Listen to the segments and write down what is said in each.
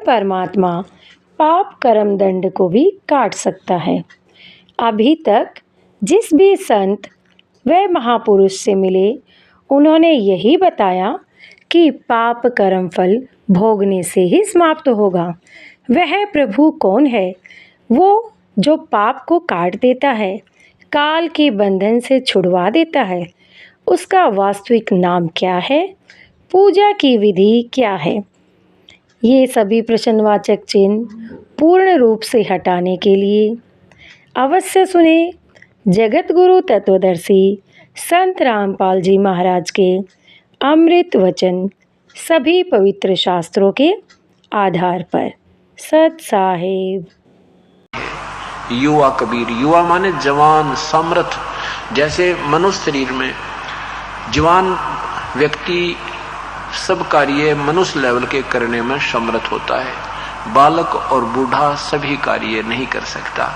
परमात्मा पाप कर्म दंड को भी काट सकता है। अभी तक जिस भी संत व महापुरुष से मिले उन्होंने यही बताया कि पाप कर्म फल भोगने से ही समाप्त होगा। वह प्रभु कौन है? वो जो पाप को काट देता है, काल के बंधन से छुड़वा देता है। उसका वास्तविक नाम क्या है? पूजा की विधि क्या है? ये सभी प्रश्नवाचक चिन्ह पूर्ण रूप से हटाने के लिए अवश्य सुने जगत गुरु तत्वदर्शी संत रामपाल जी महाराज के अमृत वचन, सभी पवित्र शास्त्रों के आधार पर। सत साहिब। युवा कबीर, युवा माने जवान, समर्थ। जैसे मनुष्य शरीर में जवान व्यक्ति सब कार्य मनुष्य लेवल के करने में समर्थ होता है, बालक और बूढ़ा सभी कार्य नहीं कर सकता।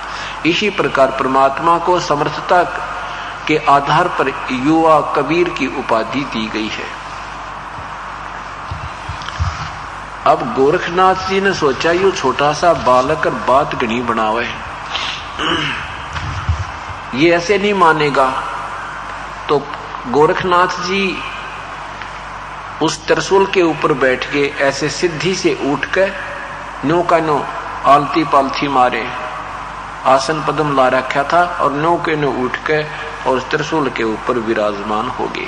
इसी प्रकार परमात्मा को समर्थता के आधार पर युवा कबीर की उपाधि दी गई है। अब गोरखनाथ जी ने सोचा यू छोटा सा बालक और बात घनी बनावे, ये ऐसे नहीं मानेगा। तो गोरखनाथ जी उस त्रिशूल के ऊपर बैठ के ऐसे सिद्धि से उठ कर नो का नो आलती पालथी मारे, आसन पद्म ला रखा था और नो के नो उठ के और त्रिशूल के ऊपर विराजमान हो गए।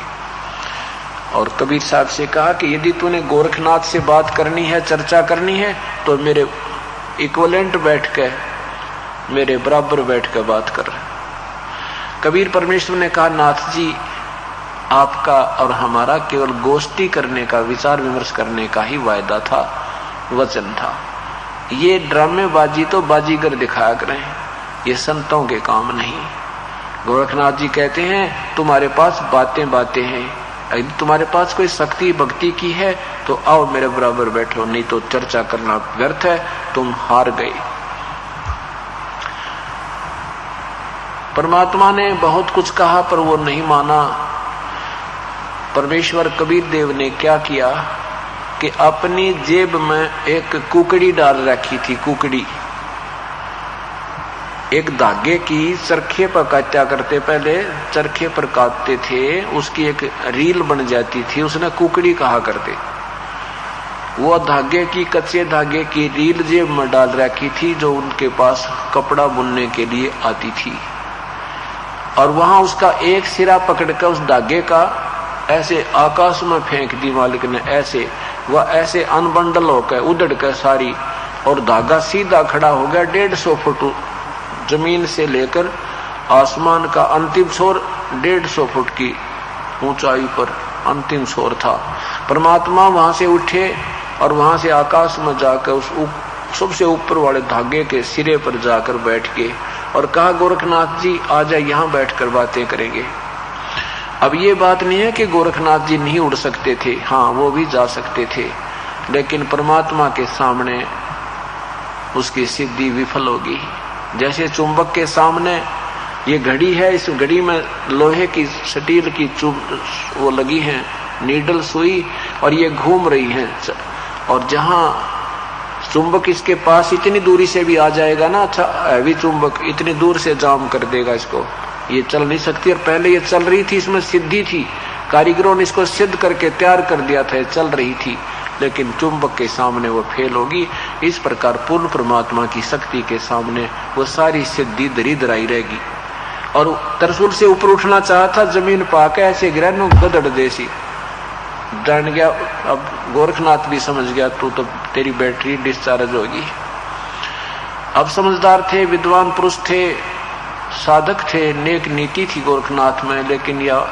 और कबीर साहब से कहा कि यदि तूने गोरखनाथ से बात करनी है, चर्चा करनी है, तो मेरे इक्वलेंट बैठ के, मेरे बराबर बैठ कर बात कर। कबीर परमेश्वर ने कहा, नाथ जी आपका और हमारा केवल गोष्ठी करने का, विचार विमर्श करने का ही वायदा था, वचन था। ये ड्रामेबाजी तो बाजीगर दिखाया करें, ये संतों के काम नहीं। गोरखनाथ जी कहते हैं तुम्हारे पास बातें बातें हैं, यदि तुम्हारे पास कोई शक्ति भक्ति की है तो आओ मेरे बराबर बैठो, नहीं तो चर्चा करना व्यर्थ है, तुम हार गए। परमात्मा ने बहुत कुछ कहा पर वो नहीं माना। परमेश्वर कबीर देव ने क्या किया कि अपनी जेब में एक कुकड़ी डाल रखी थी। कुकड़ी एक धागे की चरखे पर काटा करते, पहले चरखे पर काटते थे, उसकी एक रील बन जाती थी, उसने कुकड़ी कहा करते। वो धागे की, कच्चे धागे की रील जेब में डाल रखी थी जो उनके पास कपड़ा बुनने के लिए आती थी। और वहां उसका एक सिरा पकड़कर उस धागे का ऐसे आकाश में फेंक दी मालिक ने, ऐसे वह ऐसे अनबंडल होकर उधड़ कर सारी, और धागा सीधा खड़ा हो गया। 150 फुट जमीन से लेकर आसमान का अंतिम छोर 150 फुट की ऊंचाई पर अंतिम छोर था। परमात्मा वहां से उठे और वहां से आकाश में जाकर उस सबसे ऊपर वाले धागे के सिरे पर जाकर बैठ के और कहा, गोरखनाथ जी आ जाए, यहां बैठकर बातें करेंगे। अब ये बात नहीं है कि गोरखनाथ जी नहीं उड़ सकते थे, हाँ वो भी जा सकते थे, लेकिन परमात्मा के सामने उसकी सिद्धि विफल होगी। जैसे चुंबक के सामने ये घड़ी है, इस घड़ी में लोहे की स्टील की वो लगी है, नीडल सुई, और ये घूम रही है। और जहां चुंबक इसके पास इतनी दूरी से भी आ जाएगा ना, अच्छा हैवी चुंबक इतनी दूर से जाम कर देगा इसको, ये चल नहीं सकती। और पहले ये चल रही थी, इसमें सिद्धि थी, कारीगरों ने इसको सिद्ध करके तैयार कर दिया था, चल रही थी, लेकिन चुंबक के सामने वो फेल होगी। इस प्रकार पूर्ण परमात्मा की शक्ति के सामने वो सारी सिद्धि दरी दराई रहेगी। और त्रिशूल से ऊपर उठना चाहा था, जमीन पाके ऐसे गिरा नो गदड़ देसी जान गया। अब गोरखनाथ भी समझ गया तो तेरी बैटरी डिस्चार्ज होगी। अब समझदार थे, विद्वान पुरुष थे, साधक थे, नेक नीति थी गोरखनाथ में, लेकिन यह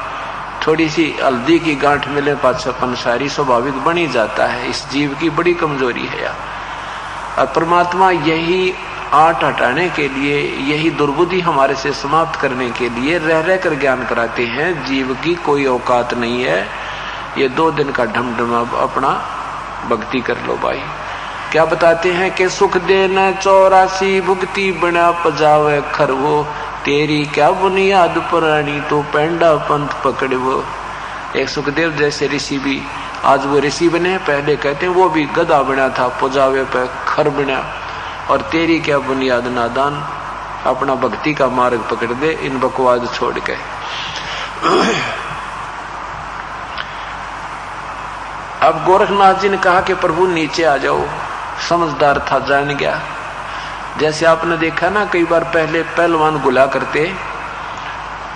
थोड़ी सी हल्दी की गांठ मिले पाछपन सारी स्वाभाविक बनी जाता है। इस जीव की बड़ी कमजोरी है यार। और परमात्मा यही आट हटाने के लिए, यही दुर्बुद्धि हमारे से समाप्त करने के लिए रह रह कर ज्ञान कराते हैं। जीव की कोई औकात नहीं है, ये 2 दिन का ढमढमा अपना भक्ति कर लो भाई। क्या बताते हैं कि सुख देना 84 भुगती बना पजावे खरवो, तेरी क्या बुनियाद पुरानी तो पेंडा पंथ पकड़वो। एक सुखदेव जैसे ऋषि भी आज वो ऋषि बने, पहले कहते हैं वो भी गधा बना था, पुजावे पे खर बना। और तेरी क्या बुनियाद नादान, अपना भक्ति का मार्ग पकड़ दे, इन बकवाद छोड़ के। अब गोरखनाथ जी ने कहा कि प्रभु नीचे आ जाओ। समझदार था, जान गया। जैसे आपने देखा ना, कई बार पहले पहलवान गुला करते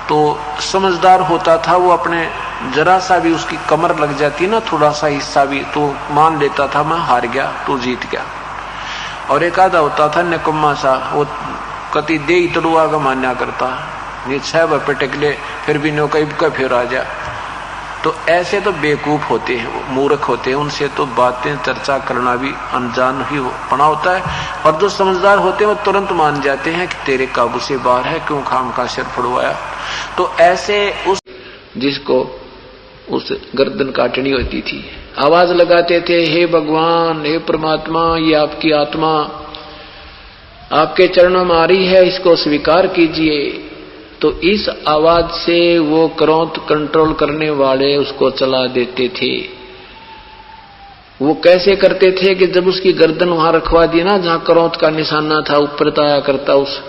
तो समझदार होता था, वो अपने जरा सा भी उसकी कमर लग जाती ना, थोड़ा सा हिस्सा भी, तो मान लेता था मैं हार गया, तू जीत गया। और एक आधा होता था निकम्मा सा, वो कति दे तड़ुआ का मान्या करता, ये 6 बार टिक ले फिर भी नो कहीं का फिर आ जा। तो ऐसे तो बेवकूफ होते हैं, मूर्ख होते हैं, उनसे तो बातें चर्चा करना भी अनजान ही पड़ा होता है। और जो समझदार होते हैं वो तुरंत मान जाते हैं कि तेरे काबू से बाहर है, क्यों खाम का सिर फुड़वाया। तो ऐसे उस जिसको उस गर्दन काटनी होती थी, आवाज लगाते थे, हे भगवान, हे परमात्मा, ये आपकी आत्मा आपके चरणों में आ रही है, इसको स्वीकार कीजिए। तो इस आवाज से वो क्रोध कंट्रोल करने वाले उसको चला देते थे। वो कैसे करते थे कि जब उसकी गर्दन वहां रखवा दी ना, जहां क्रोध का निशाना था, ऊपर आया करता उस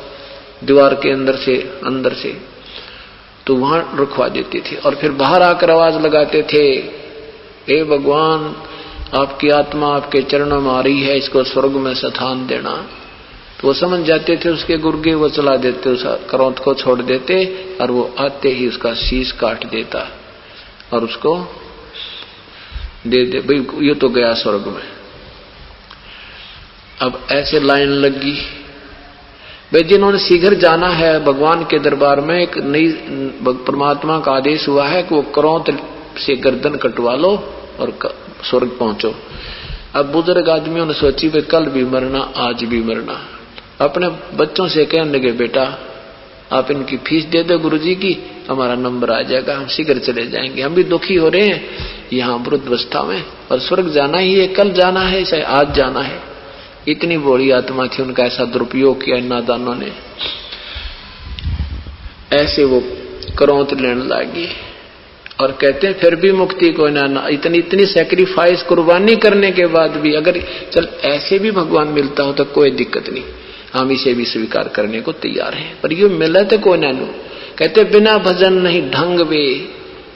दीवार के अंदर से तो वहां रखवा देते थे। और फिर बाहर आकर आवाज लगाते थे, हे भगवान, आपकी आत्मा आपके चरणों में आ रही है, इसको स्वर्ग में स्थान देना। तो वो समझ जाते थे उसके गुर्गे, वो चला देते, उस क्रोध को छोड़ देते, और वो आते ही उसका शीश काट देता और उसको दे दे, भाई ये तो गया स्वर्ग में। अब ऐसे लाइन लगी भाई, जिन्होंने शीघ्र जाना है भगवान के दरबार में, एक नई परमात्मा का आदेश हुआ है कि वो क्रोध से गर्दन कटवा लो और स्वर्ग पहुंचो। अब बुजुर्ग आदमियों ने सोची भाई कल भी मरना, आज भी मरना। अपने बच्चों से कहने लगे, बेटा आप इनकी फीस दे दो गुरुजी की, हमारा नंबर आ जाएगा, हम शीघ्र चले जाएंगे। हम भी दुखी हो रहे हैं यहाँ वृद्धावस्था में, और स्वर्ग जाना ही है, कल जाना है, चाहे आज जाना है। इतनी बड़ी आत्मा थी, उनका ऐसा दुरुपयोग किया इन नादानों ने। ऐसे वो क्रोध लेने लगे और कहते हैं फिर भी मुक्ति को ना, इतनी सैक्रिफाइस कुर्बानी करने के बाद भी अगर चल ऐसे भी भगवान मिलता हो तो कोई दिक्कत नहीं, हम इसे भी स्वीकार करने को तैयार हैं। पर ये मिले तो कोई ना। कहते बिना भजन नहीं ढंग वे,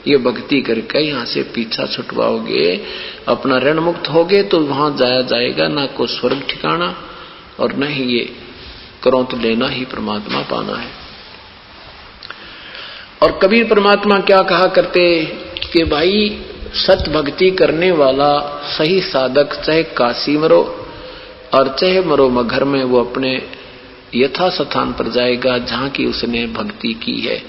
ये भक्ति करके यहाँ से पीछा छुटवाओगे, अपना ऋण मुक्त होगे तो वहां जाया जाएगा, ना को स्वर्ग ठिकाना और न ही ये क्रोध लेना ही परमात्मा पाना है। और कबीर परमात्मा क्या कहा करते कि भाई सत भक्ति करने वाला सही साधक चाहे काशी मरो और चाहे मरो मगर में, वो अपने यथा स्थान पर जाएगा जहां की उसने भक्ति की है।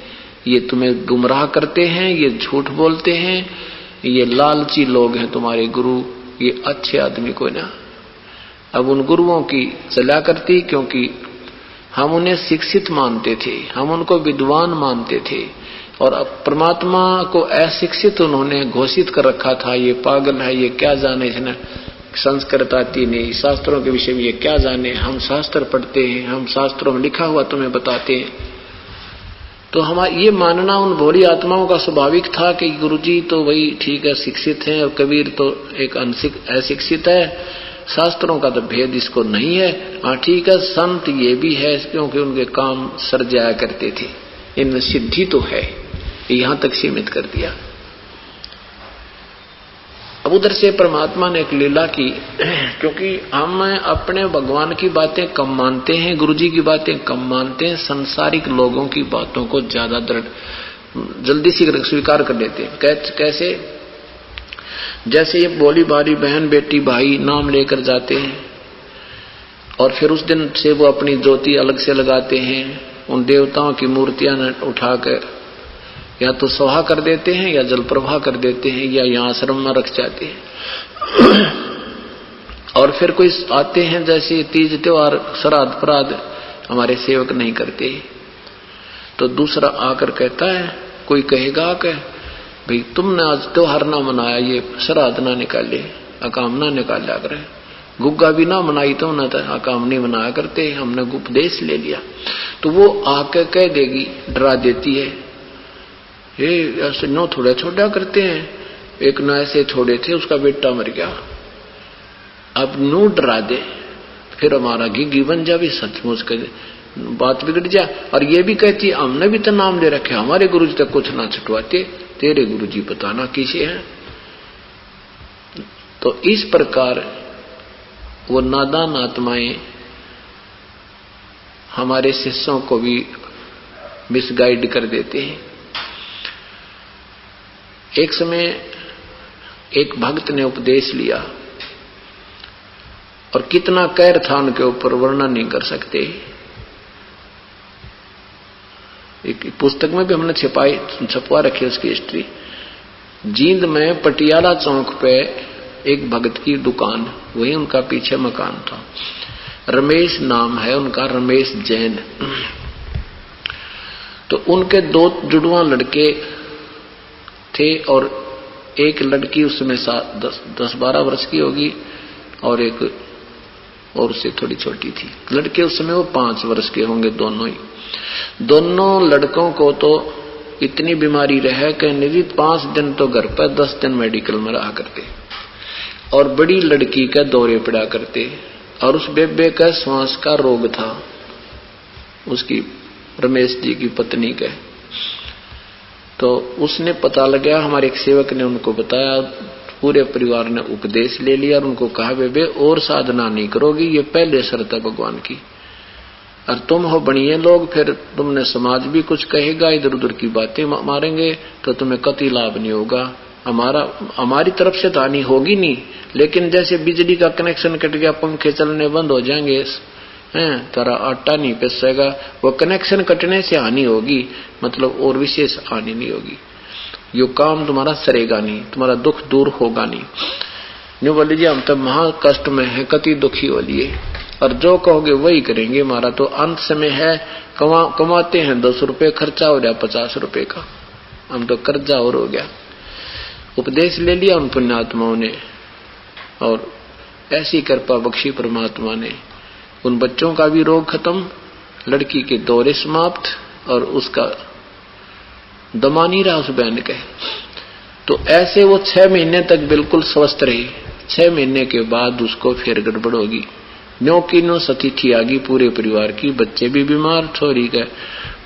ये तुम्हें गुमराह करते हैं, ये झूठ बोलते हैं, ये लालची लोग हैं तुम्हारे गुरु, ये अच्छे आदमी को ना। अब उन गुरुओं की चला करती, क्योंकि हम उन्हें शिक्षित मानते थे, हम उनको विद्वान मानते थे, और अब परमात्मा को अशिक्षित उन्होंने घोषित कर रखा था, ये पागल है, ये क्या जाने, इसने संस्कृत आती नहीं, शास्त्रों के विषय में ये क्या जाने, हम शास्त्र पढ़ते हैं, हम शास्त्रों में लिखा हुआ तुम्हें बताते हैं। तो हमारा ये मानना उन भोली आत्माओं का स्वाभाविक था कि गुरुजी तो वही ठीक है, शिक्षित हैं, और कबीर तो एक अशिक्षित है, शास्त्रों का तो भेद इसको नहीं है। हाँ ठीक है, संत ये भी है क्योंकि उनके काम सर जाया करते थे, इनमें सिद्धि तो है, यहां तक सीमित कर दिया। अब उधर से परमात्मा ने एक लीला की, क्योंकि हम अपने भगवान की बातें कम मानते हैं, गुरुजी की बातें कम मानते हैं, सांसारिक लोगों की बातों को ज्यादा जल्दी से स्वीकार कर लेते हैं। कैसे? जैसे ये बोली बारी बहन बेटी भाई नाम लेकर जाते हैं और फिर उस दिन से वो अपनी ज्योति अलग से लगाते हैं, उन देवताओं की मूर्तियां उठाकर या तो सोहा कर देते हैं या जल प्रवाह कर देते हैं या यहाँ आश्रम में रख जाते हैं। और फिर कोई आते हैं जैसे तीज त्योहार श्राद्ध अपराध हमारे सेवक नहीं करते, तो दूसरा आकर कहता है, कोई कहेगा कि भाई तुमने आज त्योहार ना मनाया, ये श्राद्ध ना निकाले, अकाम ना निकाला करे, गुग्गा भी ना मनाई तो ना था, अकाम नहीं मनाया करते, हमने उपदेश ले लिया। तो वो आकर कह देगी, डरा देती है, ये ऐसे नो थोड़ा छोटा करते हैं, एक न ऐसे छोड़े थे, उसका बेटा मर गया, अब नू डरा दे, फिर हमारा घी बन जा भी, सचमुच कर बात बिगड़ जा। और ये भी कहती हमने भी तो नाम ले रखे, हमारे गुरुजी तक कुछ ना छुटवाते, तेरे गुरुजी पता ना किसे हैं। तो इस प्रकार वो नादान आत्माएं हमारे शिष्यों को भी मिसगाइड कर देते हैं। एक समय एक भक्त ने उपदेश लिया और कितना कहर था उनके ऊपर, वर्णन नहीं कर सकते। एक पुस्तक में भी हमने छपवा रखी उसकी हिस्ट्री। जींद में पटियाला चौक पे एक भक्त की दुकान, वही उनका पीछे मकान था, रमेश नाम है उनका, रमेश जैन। तो उनके 2 जुड़वा लड़के थे और एक लड़की उसमें 10-12 वर्ष की होगी और एक और उससे थोड़ी छोटी थी। लड़के उस समय वो 5 वर्ष के होंगे दोनों ही। दोनों लड़कों को तो इतनी बीमारी रहे कि निजी 5 दिन तो घर पर, 10 दिन मेडिकल में रहा करते, और बड़ी लड़की का दौरे पड़ा करते। और उस बेबे का श्वास का रोग था, उसकी रमेश जी की पत्नी का। तो उसने पता लगा, हमारे एक सेवक ने उनको बताया, पूरे परिवार ने उपदेश ले लिया और उनको कहा बेबे और साधना नहीं करोगी, ये पहले शर्त है भगवान की, और तुम हो बढ़िया लोग, फिर तुमने समाज भी कुछ कहेगा, इधर उधर की बातें मारेंगे तो तुम्हें कतई लाभ नहीं होगा। हमारी तरफ से तो हानि होगी नहीं, लेकिन जैसे बिजली का कनेक्शन कट गया, पंखे चलने बंद हो जाएंगे, तेरा आटा नहीं पिसेगा, वो कनेक्शन कटने से हानि होगी, मतलब और विशेष हानि नहीं होगी। यो काम तुम्हारा सरेगा नहीं, तुम्हारा दुख दूर होगा नहीं। न्यू बोल लीजिए हम तो महा कष्ट में है, कति दुखी हो लिए, और जो कहोगे वही करेंगे। हमारा तो अंत समय है, कमाते हैं 10 रुपए, खर्चा हो रहा 50 रुपए का, हम तो कर्जा और हो गया। उपदेश ले लिया उन पुण्यात्माओं ने और ऐसी कृपा बख्शी परमात्मा ने, उन बच्चों का भी रोग खत्म, लड़की के दौरे समाप्त, और उसका दमा नहीं रहा उस बहन के। तो ऐसे वो 6 महीने तक बिल्कुल स्वस्थ रही। 6 महीने के बाद उसको फिर गड़बड़ होगी, न्यो की नो सतिथि आ गई पूरे परिवार की, बच्चे भी बीमार, छोरी के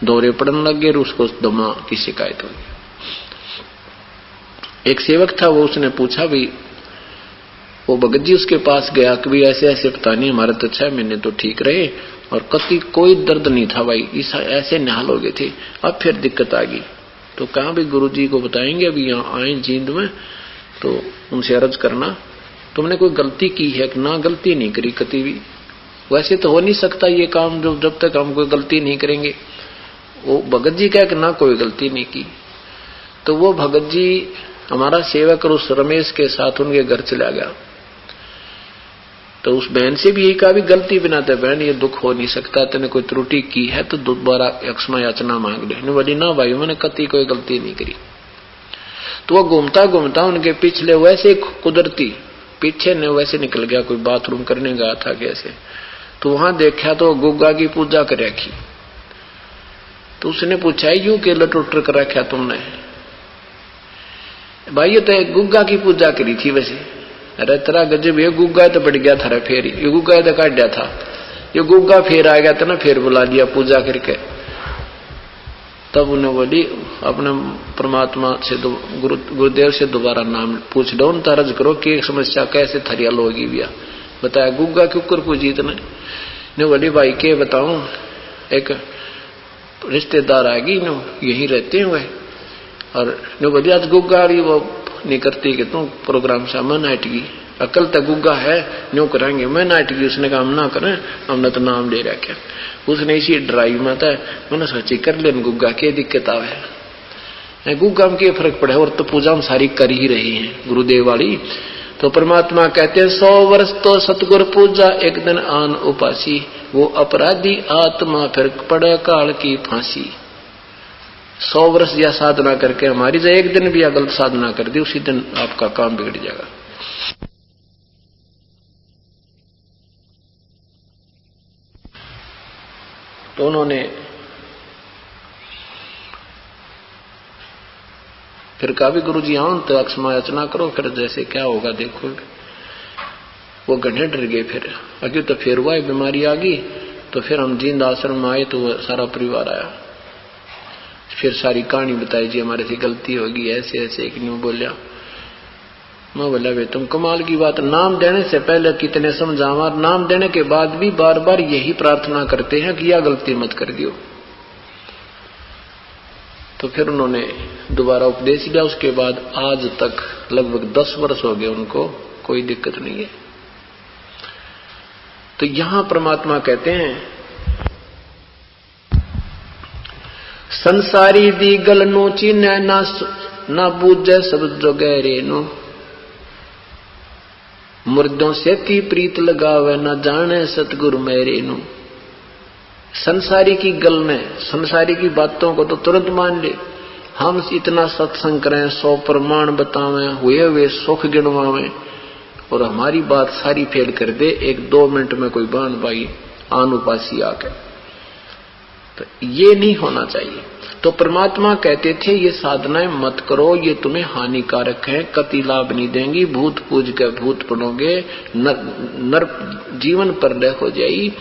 दौरे पड़ने लग गए, उसको दमा की शिकायत होगी। एक सेवक था, वो उसने पूछा भी, वो भगत जी उसके पास गया कि भी ऐसे ऐसे पता नहीं, हमारे तो 6 महीने तो ठीक रहे और कति कोई दर्द नहीं था भाई, ऐसे निहाल हो गए थे, अब फिर दिक्कत आ गई। तो कहा भी गुरु जी को बताएंगे, अभी यहाँ आए जींद में, तो उनसे अर्ज करना तुमने कोई गलती की है कि ना। गलती नहीं करी कति भी, वैसे तो हो नहीं सकता ये काम जो जब तक हम कोई गलती नहीं करेंगे। वो भगत जी कह कि ना कोई गलती नहीं की। तो वो भगत जी हमारा सेवक और उस रमेश के साथ उनके घर चला गया। तो उस बहन से भी यही कहा भी गलती बिना तो बहन ये दुख हो नहीं सकता, तेने कोई त्रुटि की है तो दोबारा क्षमा याचना मांग ले। बोली ना भाई मैंने कति कोई गलती नहीं करी। तो वो घूमता घूमता उनके पिछले वैसे कुदरती पीछे ने वैसे निकल गया, कोई बाथरूम करने गया था कैसे, तो वहां देखा तो गुग्गा की पूजा कर रखी। तो उसने पूछा यूं के लटोटर कर रखा तुमने? भाई ये तो गुग्गा की पूजा करी थी वैसे। अरे तेरा गजब, ये गुग्गा तो बढ़ गया था फेर, ये गुग्गा तो काट दिया था, ये गुग्गा फिर आ गया था ना, फिर बुला दिया पूजा करके। तब उन्हें बोली अपने परमात्मा से गुरुदेव से दोबारा नाम पूछ लो, तरज करो कि एक समस्या कैसे थरियल होगी भैया। बताया गुग्गा के ऊपर पूजी इतने ने। बोली भाई के बताऊं, एक रिश्तेदार आएगी नो यही रहते हुए, और ने बोली आज गुग्गा रही वो नहीं करती कि तू प्रोग्राम से मैं नाटगी अकल तक गुग्गा है न्यू करेंगे मैं नाटगी। उसने कहा हम ना करें, हमने तो नाम ले रखा। उसने इसी ड्राइव में था, मैंने सोची कर ले गुग्गा के दिक्कत आवे, गुग्गा में क्या फर्क पड़े, और तो पूजा हम सारी कर ही रही है गुरुदेव वाली। तो परमात्मा कहते हैं 100 वर्ष तो सतगुरु पूजा एक दिन आन उपासी, वो अपराधी आत्मा फिर पड़े काल की फांसी। 100 वर्ष या साधना करके हमारी जो एक दिन भी गलत साधना कर दी उसी दिन आपका काम बिगड़ जाएगा। तो उन्होंने फिर कहा भी गुरु जी आओ तो अक्षमा याचना करो, फिर जैसे क्या होगा देखोगे। वो गड्ढे डर गए। फिर अभी तो फिर हुआ बीमारी आ गई, तो फिर हम जींद आश्रम में आए तो वो सारा परिवार आया। फिर सारी कहानी बताई, जी हमारे से गलती होगी, ऐसे ऐसे। एक न्यू बोलिया, मैं बोला भाई तुम कमाल की बात, नाम देने से पहले कितने समझावा, नाम देने के बाद भी बार बार यही प्रार्थना करते हैं कि यह गलती मत कर दियो। तो फिर उन्होंने दोबारा उपदेश दिया। उसके बाद आज तक लगभग 10 वर्ष हो गए उनको, कोई दिक्कत नहीं है। तो यहां परमात्मा कहते हैं संसारी दी गल नो चीन्ह ना बूझे सब जो गहरे नो, मुर्दों से ती प्रीत लगावे न जाने सतगुरु मेरे नु। संसारी की गल में, संसारी की बातों को तो तुरंत मान ले। हम इतना सत्संग करें, 100 प्रमाण बतावें, हुए सुख गिनवावें, और हमारी बात सारी फेल कर दे 1-2 मिनट में कोई बाण बाई आन उपासी आके, तो ये नहीं होना चाहिए। तो परमात्मा कहते थे ये साधनाएं मत करो, ये तुम्हें हानिकारक है, कति लाभ नहीं देंगी, भूत पूज के भूत बनोगे, नर जीवन पर लय हो जाएगी।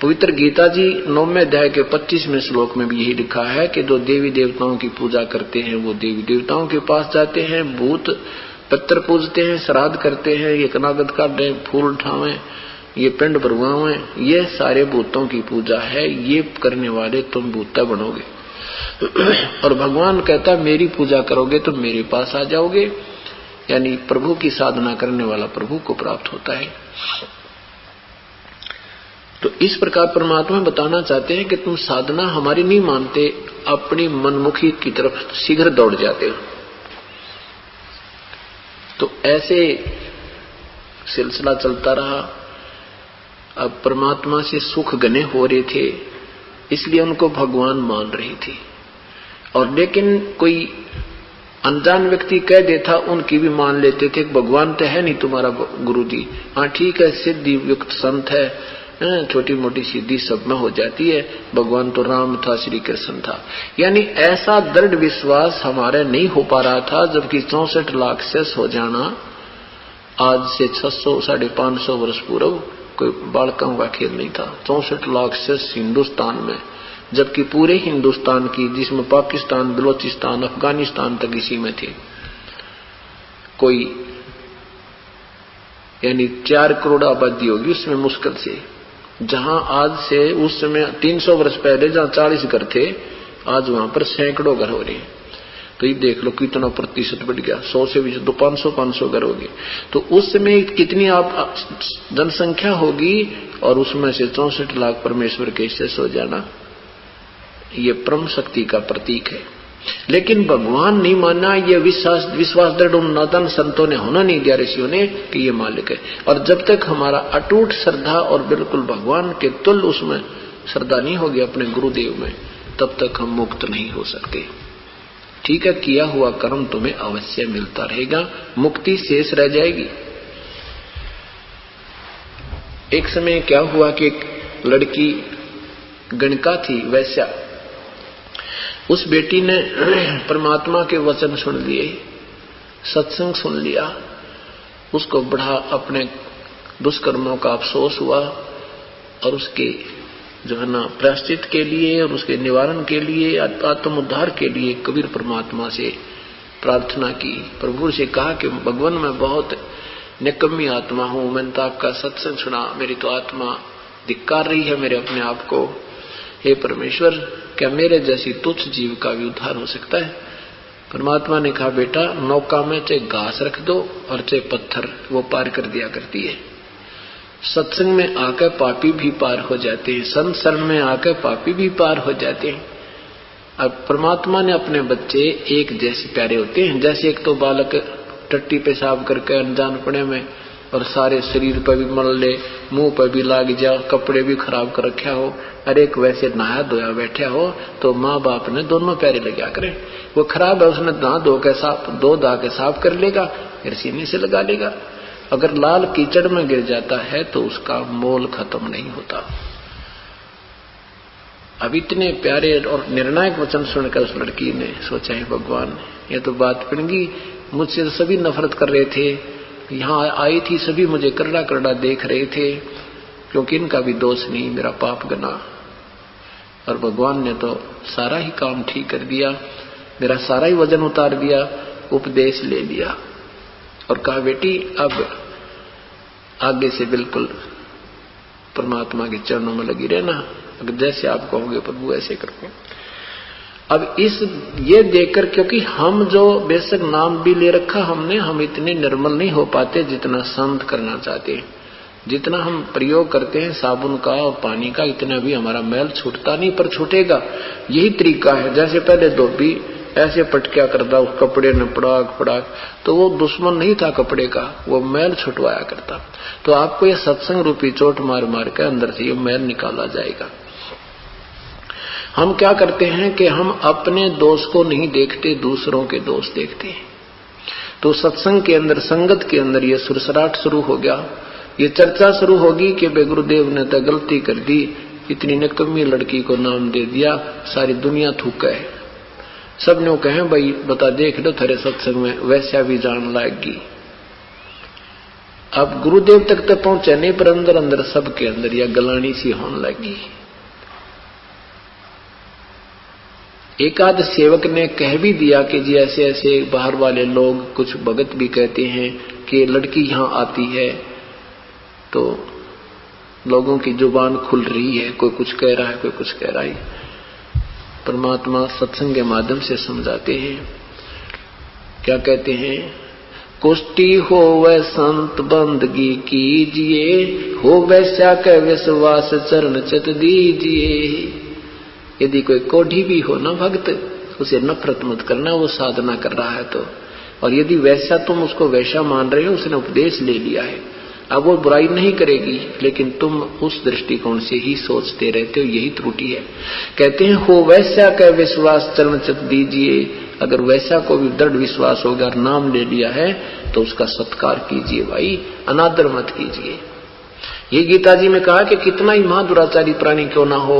पवित्र गीता जी 9वें अध्याय के 25वें श्लोक में भी यही लिखा है कि जो देवी देवताओं की पूजा करते हैं वो देवी देवताओं के पास जाते हैं, भूत पत्थर पूजते हैं, श्राद्ध करते हैं, ये कनागत काटे, फूल उठावें, ये पिंड भरवावें, ये सारे भूतों की पूजा है। ये करने वाले तुम भूता बनोगे। और भगवान कहता है मेरी पूजा करोगे तो मेरे पास आ जाओगे, यानी प्रभु की साधना करने वाला प्रभु को प्राप्त होता है। तो इस प्रकार परमात्मा बताना चाहते हैं कि तुम साधना हमारी नहीं मानते, अपनी मनमुखी की तरफ शीघ्र दौड़ जाते हो। तो ऐसे सिलसिला चलता रहा। अब परमात्मा से सुख गने हो रहे थे, इसलिए उनको भगवान मान रही थी। और लेकिन कोई अनजान व्यक्ति कह देता, उनकी भी मान लेते थे, भगवान तो है नहीं तुम्हारा गुरु जी। हाँ ठीक है, सिद्धि युक्त संत है, छोटी मोटी सिद्धि सब में हो जाती है, भगवान तो राम था, श्री कृष्ण था। यानी ऐसा दृढ़ विश्वास हमारे नहीं हो पा रहा था, जबकि 64 लाख शेष हो जाना आज से 600-550 वर्ष पूर्व कोई बालकों का खेल नहीं था। 64 लाख शेष हिंदुस्तान में, जबकि पूरे हिंदुस्तान की, जिसमें पाकिस्तान, बलोचिस्तान, अफगानिस्तान तक इसी में थे, कोई यानी 4 करोड़ आबादी होगी उसमें मुश्किल से। जहां आज से उस समय 300 वर्ष पहले जहां 40 घर थे, आज वहां पर सैकड़ों घर हो रहे हैं। तो ये देख लो कितना प्रतिशत बढ़ गया, 100 से भी तो 500 घर हो गए। तो उस समय कितनी आप जनसंख्या होगी, और उसमें से 64 लाख परमेश्वर के शेष हो जाना, ये परम शक्ति का प्रतीक है। लेकिन भगवान नहीं माना, ये विश्वास दृढ़ उन नादान संतों ने होना नहीं दिया, ऋषियों ने, कि ये मालिक है। और जब तक हमारा अटूट श्रद्धा और बिल्कुल भगवान के तुल्य उसमें श्रद्धा नहीं होगी अपने गुरुदेव में, तब तक हम मुक्त नहीं हो सकते। ठीक है, किया हुआ कर्म तुम्हें अवश्य मिलता रहेगा, मुक्ति शेष रह जाएगी। एक समय क्या हुआ कि एक लड़की गणका थी, वैश्या, उस बेटी ने परमात्मा के वचन सुन लिए, सत्संग सुन लिया, उसको बड़ा अपने दुष्कर्मों का अफसोस हुआ, और उसके जो है ना प्रायश्चित के लिए और उसके निवारण के लिए, आत्म उद्धार के लिए कबीर परमात्मा से प्रार्थना की। प्रभु से कहा कि भगवान मैं बहुत निकम्मी आत्मा हूं, मैंने तो आपका सत्संग सुना, मेरी तो आत्मा धिक्कार रही है मेरे अपने आप को। हे परमेश्वर, क्या मेरे जैसी तुच्छ जीव का भी उद्धार हो सकता है? परमात्मा ने कहा बेटा, नौका में चाहे घास रख दो और चाहे पत्थर, वो पार कर दिया करती है। सत्संग में आकर पापी भी पार हो जाते हैं, संत शरण में आकर पापी भी पार हो जाते हैं। अब परमात्मा ने अपने बच्चे एक जैसे प्यारे होते हैं। जैसे एक तो बालक टट्टी पेशाब करके अनजानपने में और सारे शरीर पर भी मल ले, मुंह पर भी लाग जा, कपड़े भी खराब कर रखा हो, अरे एक वैसे नहाया धोया बैठा हो, तो माँ बाप ने दोनों प्यारे लगा करें। वो खराब है, उसने दो दा के साफ कर लेगा, फिर सीने से लगा लेगा। अगर लाल कीचड़ में गिर जाता है तो उसका मोल खत्म नहीं होता। अब इतने प्यारे और निर्णायक वचन सुनकर उस लड़की ने सोचा है भगवान ये तो बात बन गई, मुझसे तो सभी नफरत कर रहे थे, यहाँ आई थी सभी मुझे करड़ा करड़ा देख रहे थे, क्योंकि इनका भी दोष नहीं, मेरा पाप गना। और भगवान ने तो सारा ही काम ठीक कर दिया, मेरा सारा ही वजन उतार दिया, उपदेश ले लिया और कहा बेटी अब आगे से बिल्कुल परमात्मा के चरणों में लगी रहना, अगर जैसे आप कहोगे प्रभु ऐसे करोगे। अब ये देखकर, क्योंकि हम जो बेशक नाम भी ले रखा हमने, हम इतने निर्मल नहीं हो पाते जितना संत करना चाहते हैं। जितना हम प्रयोग करते हैं साबुन का और पानी का, इतना भी हमारा मैल छूटता नहीं, पर छूटेगा। यही तरीका है। जैसे पहले धोबी ऐसे पटकिया करता उस कपड़े ने पड़ाक पड़ाक, तो वो दुश्मन नहीं था कपड़े का, वो मैल छुटवाया करता। तो आपको ये सत्संग रूपी चोट मार मार के अंदर से ये मैल निकाला जाएगा। हम क्या करते हैं कि हम अपने दोष को नहीं देखते, दूसरों के दोष देखते हैं। तो सत्संग के अंदर, संगत के अंदर ये सुरसराट शुरू हो गया, ये चर्चा शुरू होगी कि बे गुरुदेव ने तो गलती कर दी, इतनी निकम्मी लड़की को नाम दे दिया, सारी दुनिया थूक है। सब ने कहे भाई बता देख लो थारे सत्संग में वैसा भी जान लाएगी। अब गुरुदेव तक तो पहुंचे नहीं, पर अंदर अंदर सबके अंदर यह गलानी सी होने लगी। एक आध सेवक ने कह भी दिया कि जी ऐसे ऐसे बाहर वाले लोग, कुछ भगत भी कहते हैं कि लड़की यहाँ आती है, तो लोगों की जुबान खुल रही है, कोई कुछ कह रहा है, कोई कुछ कह रहा है। परमात्मा सत्संग के माध्यम से समझाते हैं। क्या कहते हैं? कुष्टि हो वह संत बंदगी कीजिए, हो वैसा के विश्वास चरण चित दीजिए। यदि कोई कोढ़ी भी हो ना भक्त, उसे नफरत मत करना, वो साधना कर रहा है तो। और यदि वैसा तुम उसको वैसा मान रहे हो, उसने उपदेश ले लिया है, अब वो बुराई नहीं करेगी, लेकिन तुम उस दृष्टिकोण से ही सोचते रहते हो, यही त्रुटि है। कहते हैं हो वैसा का विश्वास चरण चित दीजिए। अगर वैसा को भी दृढ़ विश्वास हो गया और नाम ले लिया है तो उसका सत्कार कीजिए भाई, अनादर मत कीजिए। ये गीता जी में कहा कि कितना ही महादुराचारी प्राणी क्यों ना हो,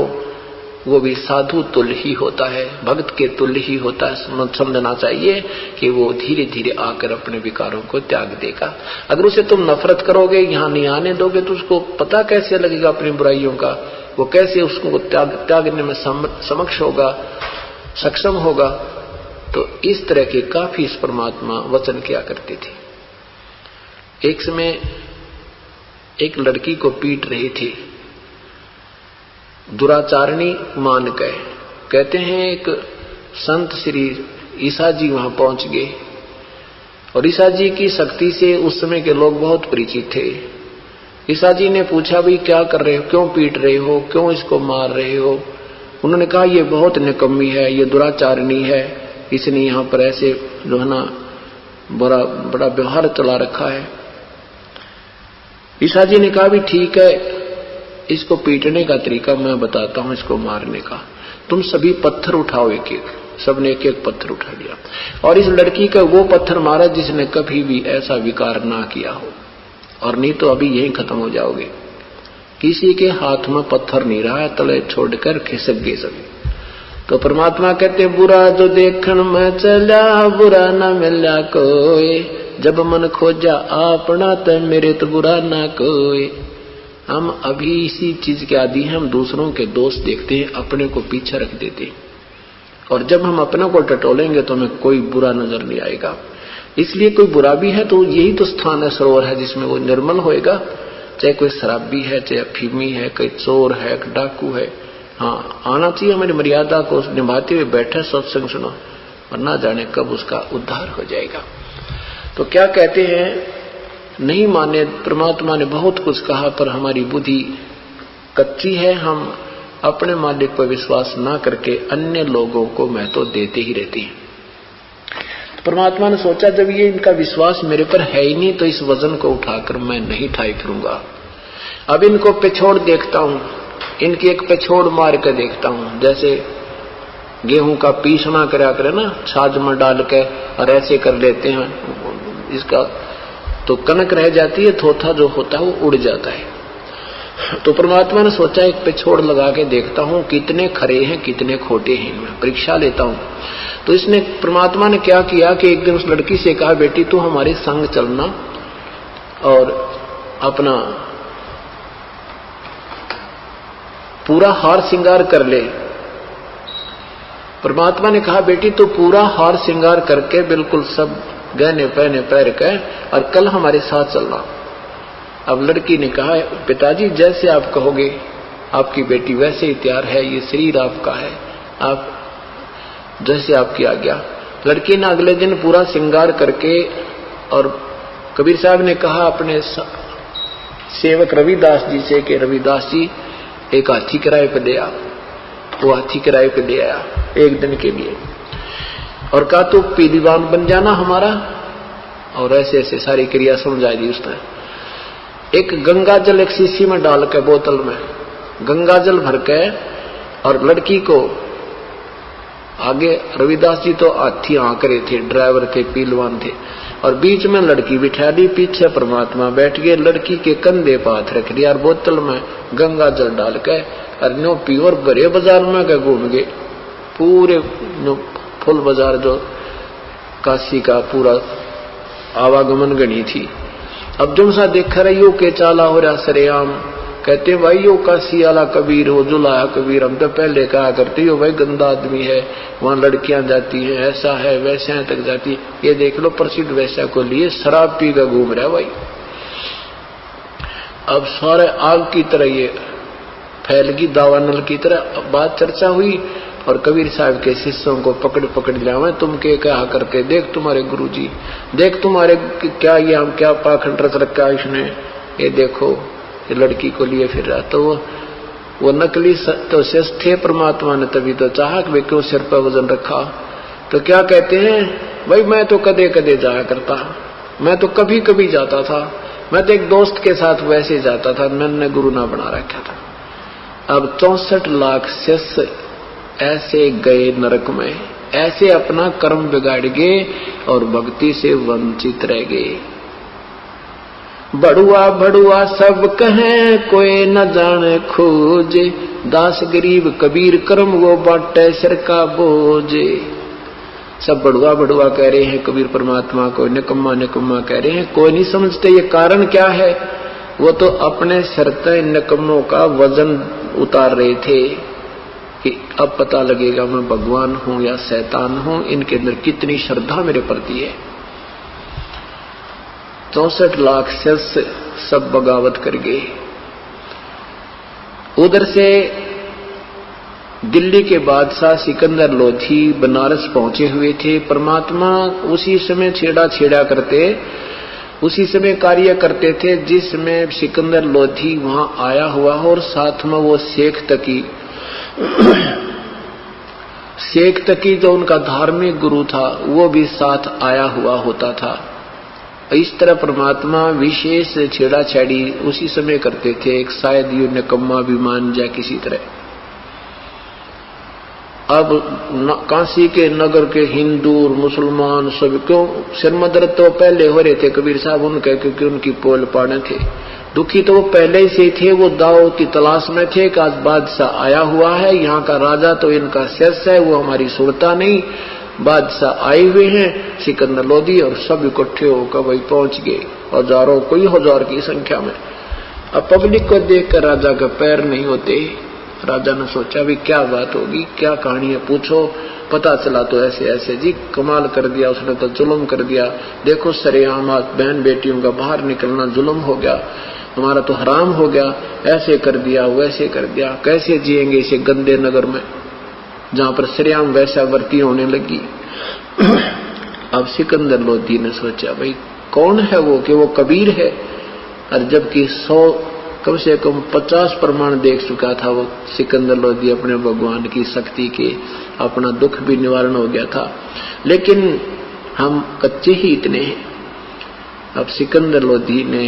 वो भी साधु तुल्य ही होता है, भक्त के तुल्य ही होता है। समझना चाहिए कि वो धीरे धीरे आकर अपने विकारों को त्याग देगा। अगर उसे तुम नफरत करोगे, यहाँ नहीं आने दोगे, तो उसको पता कैसे लगेगा अपनी बुराइयों का, वो कैसे उसको त्यागने में समक्ष होगा, सक्षम होगा। तो इस तरह के काफी इस परमात्मा वचन किया करते थे। एक समय एक लड़की को पीट रहे थे, दुराचारणी मान गए। कहते हैं एक संत श्री ईसा जी वहां पहुंच गए और ईसा जी की शक्ति से उस समय के लोग बहुत परिचित थे। ईसा जी ने पूछा भाई क्या कर रहे हो, क्यों पीट रहे हो, क्यों इसको मार रहे हो? उन्होंने कहा ये बहुत निकम्मी है, ये दुराचारणी है, इसने यहाँ पर ऐसे जो है ना बड़ा व्यवहार चला रखा है। ईसा जी ने कहा भी ठीक है, इसको पीटने का तरीका मैं बताता हूं, इसको मारने का। तुम सभी पत्थर उठाओ एक एक। सबने एक एक पत्थर उठा लिया और इस लड़की का वो पत्थर मारा जिसने कभी भी ऐसा विकार ना किया हो, और नहीं तो अभी यहीं खत्म हो जाओगे। किसी के हाथ में पत्थर नहीं रहा, तले छोड़कर खिसक गए सभी। तो परमात्मा कहते बुरा जो देखन में चला, बुरा न मिला कोई, जब मन खोजा अपना तो मेरे तो बुरा ना कोई। हम अभी इसी चीज के आदि हैं, हम दूसरों के दोष देखते हैं, अपने को पीछे रख देते हैं, और जब हम अपने को टटोलेंगे तो हमें कोई बुरा नजर नहीं आएगा। इसलिए कोई बुरा भी है तो यही तो स्थान है, सरोवर है, जिसमें वो निर्मल होएगा। चाहे कोई शराबी है, चाहे अफीमी है, कोई चोर है, डाकू है, हाँ आना चाहिए, हमारी मर्यादा को निभाते हुए बैठे सत्संग सुनो, और ना जाने कब उसका उद्धार हो जाएगा। तो क्या कहते हैं, नहीं माने, परमात्मा ने बहुत कुछ कहा पर हमारी बुद्धि कच्ची है, हम अपने मालिक पर विश्वास ना करके अन्य लोगों को महत्व देते ही रहते हैं। तो परमात्मा ने सोचा जब ये इनका विश्वास मेरे पर है ही नहीं, तो इस वजन को उठाकर मैं नहीं ठाई फिरूंगा। अब इनको पेछोड़ देखता हूं, इनकी एक पेछोड़ मार कर देखता हूं। जैसे गेहूं का पीसना करा करे ना, छाछ में डाल के और ऐसे कर लेते हैं, इसका तो कनक रह जाती है, थोथा जो होता है वो उड़ जाता है। तो परमात्मा ने सोचा एक पे छोड़ लगा के देखता हूं कितने खरे हैं कितने खोटे हैं, मैं परीक्षा लेता हूं। तो इसने परमात्मा ने क्या किया कि एक दिन उस लड़की से कहा, बेटी तू हमारे संग चलना और अपना पूरा हार श्रृंगार कर ले। परमात्मा ने कहा, बेटी तू पूरा हार श्रृंगार करके बिल्कुल सब गहने पहने पैर के और कल हमारे साथ चलना। अब लड़की ने कहा, पिताजी जैसे आप कहोगे, आपकी बेटी वैसे ही तैयार है, ये शरीर आपका है, आप जैसे आपकी आज्ञा। लड़की ने अगले दिन पूरा श्रृंगार करके, और कबीर साहब ने कहा अपने सेवक रविदास जी से कि रविदास जी एक हाथी किराए पे दे आ। वो हाथी किराए पे दे आया एक दिन के लिए और कहा तू पीलीवान बन जाना हमारा, और ऐसे ऐसे सारी क्रिया समझाई दी उसने। एक गंगा जल एक शीशी में डाल के, बोतल में गंगा जल भर के, और लड़की को आगे, रविदास जी तो हाथी हाँक रहे थे, ड्राइवर थे, पीलवान थे, और बीच में लड़की बिठा दी, पीछे परमात्मा बैठ गए, लड़की के कंधे पर हाथ रख दिया और बोतल में गंगा जल डाल के और नो प्योर भरे बाजार में के घूम गए, पूरे फुल बाजार जो काशी का पूरा आवागमन गणी थी। अब जब सा देखा रही हो के चाला हो रहा सरेआम, कहते भाई यो काशी वाला कबीर हो, जो लाया कबीर, हम तो पहले कहा करते हो भाई गंदा आदमी है, वहां लड़कियां जाती हैं, ऐसा है वैसे तक जाती, ये देख लो प्रसिद्ध वैसा को लिए शराब पी कर घूम रहा है भाई। अब सारे आग की तरह ये फैल गई, दावानल की तरह बात चर्चा हुई, और कबीर साहब के शिष्यों को पकड़ पकड़ लिया, तुम के कहा करते, देख तुम्हारे गुरुजी, देख तुम्हारे क्या ये हम क्या पाखंड रच रखा इसने, ये देखो ये लड़की को लिए फिर रहा। तो वो नकली तो शेष थे, परमात्मा ने तभी तो चाहा कि वे क्यों सिर पर वजन रखा। तो क्या कहते हैं, भाई मैं तो कदे कदे जाया करता, मैं तो कभी कभी जाता था, मैं तो एक दोस्त के साथ वैसे जाता था, मैंने गुरु ना बना रखा था। अब 64 लाख शिष्य ऐसे गए नरक में, ऐसे अपना कर्म बिगाड़ गए और भक्ति से वंचित रह गए। बड़ुआ बड़ुआ सब कहें कोई न जाने खोजे, दास गरीब कबीर कर्म वो बाटे सिर का बोझे। सब बड़ुआ बड़ुआ कह रहे हैं कबीर परमात्मा को, निकम्मा निकम्मा कह रहे हैं, कोई नहीं समझते ये कारण क्या है। वो तो अपने शर्तें निकम्मों का वजन उतार रहे थे कि अब पता लगेगा मैं भगवान हूं या शैतान हूं, इनके अंदर कितनी श्रद्धा मेरे प्रति है। 64 लाख शिष्य सब बगावत कर गए। उधर से दिल्ली के बादशाह सिकंदर लोधी बनारस पहुंचे हुए थे। परमात्मा उसी समय छेड़ा करते, उसी समय कार्य करते थे जिसमें सिकंदर लोधी वहां आया हुआ हो, और साथ में वो शेख तकी जो उनका धार्मिक गुरु था वो भी साथ आया हुआ होता था। इस तरह परमात्मा विशेष छेड़ाछाड़ी उसी समय करते थे, एक शायद ये निकम्मा भी मान जाए किसी तरह। अब काशी के नगर के हिंदू और मुसलमान सब क्यों सिरमदर तो पहले हो रहे थे कबीर साहब उनके, क्योंकि उनकी पोल पाड़े थे। दुखी तो वो पहले से ही थे, वो दाव की तलाश में थे कि आज बादशाह आया हुआ है, यहाँ का राजा तो इनका शिष्य है, वो हमारी सुनता नहीं, बादशाह आए हुए हैं सिकंदर लोधी, और सब इकट्ठे होकर वही पहुंच गए, हजारों कोई हजार की संख्या में। अब पब्लिक को देखकर राजा का पैर नहीं होते। राजा ने सोचा भी क्या बात होगी, क्या कहानी है, पूछो। पता चला तो ऐसे ऐसे जी, कमाल कर दिया उसने, तो जुल्म कर दिया। देखो सरेआम बहन बेटियों का बाहर निकलना जुल्म हो गया, हमारा तो हराम हो गया, ऐसे कर दिया वैसे कर दिया, कैसे जिएंगे इसे गंदे नगर में जहां पर सरेआम वैसा वर्ती होने लगी। अब सिकंदर लोधी ने सोचा भाई कौन है वो, कि वो कबीर है, और जबकि 100 कम से कम 50 प्रमाण देख चुका था वो सिकंदर लोधी अपने भगवान की शक्ति के, अपना दुख भी निवारण हो गया था, लेकिन हम कच्चे ही इतने हैं। अब सिकंदर लोधी ने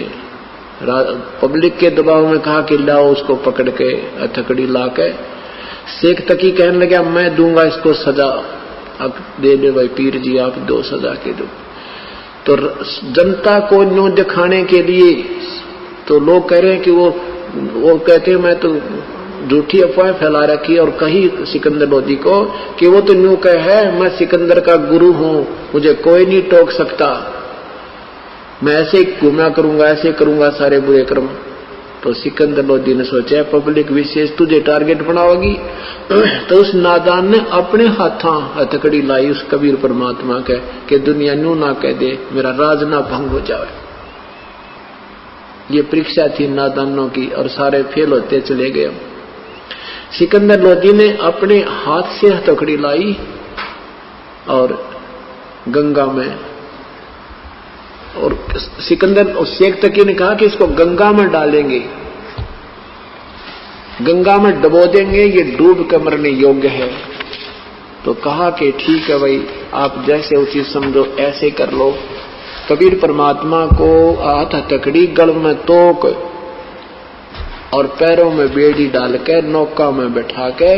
पब्लिक के दबाव में कहा कि लाओ उसको पकड़ के हथकड़ी ला के। शेख तकी कहने लगा मैं दूंगा इसको सजा, अब दे दे भाई पीर जी आप दो सजा के दो। तो जनता को न्यू दिखाने के लिए तो लोग कह रहे हैं कि वो वो कहते मैं तो झूठी अफवाह फैला रखी और कही सिकंदर लोधी को कि वो तो न्यू कह है मैं सिकंदर का गुरु हूं, मुझे कोई नहीं टोक सकता, मैं ऐसे ही घूमा करूंगा, ऐसे करूंगा सारे बुरे कर्म। तो सिकंदर लोधी ने सोचा पब्लिक विशेष तुझे टारगेट बनाओगी, तो उस नादान ने अपने हाथों हथकड़ी लाई उस कबीर परमात्मा के कि दुनिया न्यू ना कह दे, मेरा राज ना भंग हो जाए। ये परीक्षा थी नादानों की और सारे फेल होते चले गए। सिकंदर लोधी ने अपने हाथ से हथकड़ी लाई और गंगा में, और सिकंदर शेख तकी ने कहा कि इसको गंगा में डालेंगे, गंगा में डबो देंगे, ये डूब कर मरने योग्य है। तो कहा कि ठीक है भाई, आप जैसे उचित समझो ऐसे कर लो। कबीर परमात्मा को हाथ हथकड़ी, गल में तोक और पैरों में बेड़ी डाल के नौका में बैठा के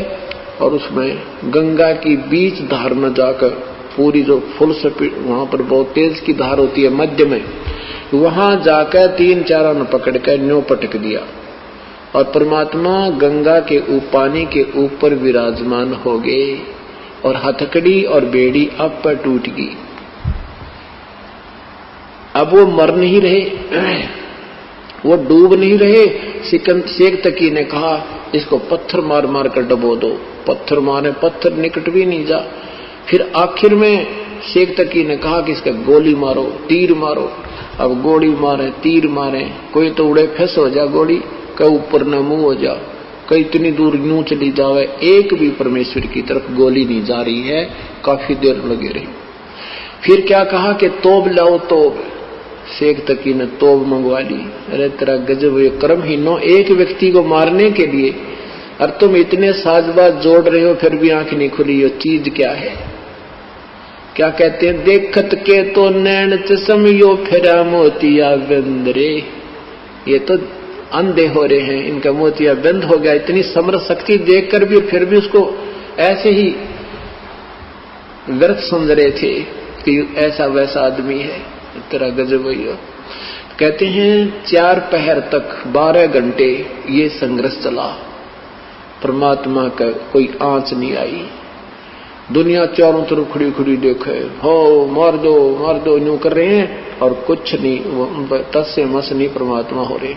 और उसमें गंगा की बीच धार में जाकर पूरी जो फुल स्पीड, वहां पर बहुत तेज की धार होती है मध्य में, वहां जाकर 3-4 ने पकड़ कर न्यो पटक दिया और परमात्मा गंगा के पानी के ऊपर विराजमान हो गए और हथकड़ी और बेड़ी अब पर टूट गई। अब वो मर नहीं रहे, वो डूब नहीं रहे। शेख तकी ने कहा इसको पत्थर मार मार कर डबो दो, पत्थर मारे पत्थर निकट भी नहीं जा। फिर आखिर में शेख तकी ने कहा कि इसका गोली मारो, तीर मारो। अब गोली मारे, तीर मारे, कोई तो उड़े फंस हो जा गोली, कहीं ऊपर न मुंह हो जा, कहीं इतनी दूर यूं चली जावे, एक भी परमेश्वर की तरफ गोली नहीं जा रही है। काफी देर लगे रही। फिर क्या कहा कि तोब लाओ तोब। शेख तकी ने तोब मंगवा ली। अरे तेरा गजब, ये कर्महीनो एक व्यक्ति को मारने के लिए, और तुम इतने साजबाज जोड़ रहे हो फिर भी आंख नहीं खुली। ये चीज क्या है? क्या कहते हैं, देखत के तो नैन चसम यो फेरा मोतिया बंद रे। ये तो अंधे हो रहे हैं, इनका मोतिया बंद हो गया। इतनी समर शक्ति देखकर भी फिर भी उसको ऐसे ही व्यर्थ समझ रहे थे कि ऐसा वैसा आदमी है। तेरा गजब भैया। कहते हैं 4 पहर तक 12 घंटे ये संघर्ष चला, परमात्मा का कोई आंच नहीं आई। दुनिया चारों तरफ खड़ी खड़ी देखे, हो मार दो यूं कर रहे हैं और कुछ नहीं, तस से मस नहीं परमात्मा हो रहे।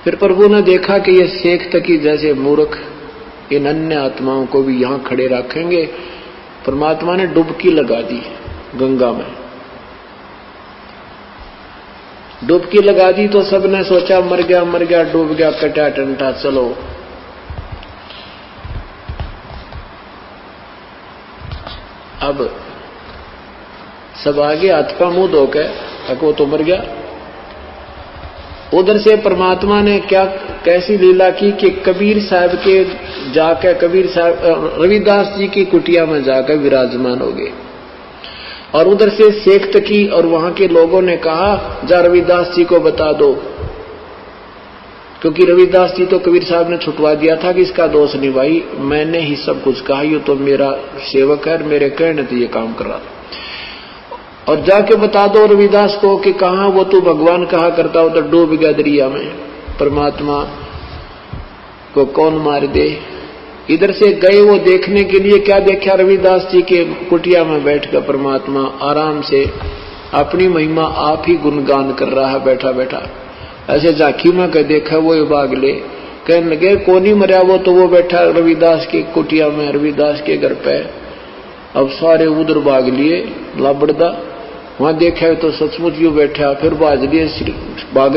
फिर प्रभु ने देखा कि ये शेख तकी जैसे मूर्ख इन अन्य आत्माओं को भी यहां खड़े रखेंगे। परमात्मा ने डुबकी लगा दी गंगा में। डुबकी लगा दी तो सबने सोचा मर गया, डूब गया, कटा टंटा, चलो। अब सब आगे हाथ का मुंह धोके, वो तो मर गया। उधर से परमात्मा ने क्या कैसी लीला की कि कबीर साहब के जाकर, कबीर साहब रविदास जी की कुटिया में जाकर विराजमान हो गए। और उधर से शेख तकी और वहां के लोगों ने कहा जा रविदास जी को बता दो, क्योंकि रविदास जी तो कबीर साहब ने छुटवा दिया था कि इसका दोष नहीं भाई, मैंने ही सब कुछ कहा, ये तो मेरा सेवक है, मेरे कहने से ये काम कर रहा। और जाके बता दो रविदास को कि कहा वो तू भगवान कहा करता हो तो डूब गया दरिया में, परमात्मा को कौन मार दे। इधर से गए वो देखने के लिए, क्या देखा रविदास जी के कुटिया में बैठकर परमात्मा आराम से अपनी महिमा आप ही गुणगान कर रहा है बैठा बैठा। ऐसे झांकी में कह देखा वो भागले, कहने लगे कौन नहीं मरा, वो तो वो बैठा रविदास की कुटिया में, रविदास के घर पे। अब सारे उधर भाग लिए लाबड़दा, वहां देखा तो सचमुच यू बैठा। फिर भाग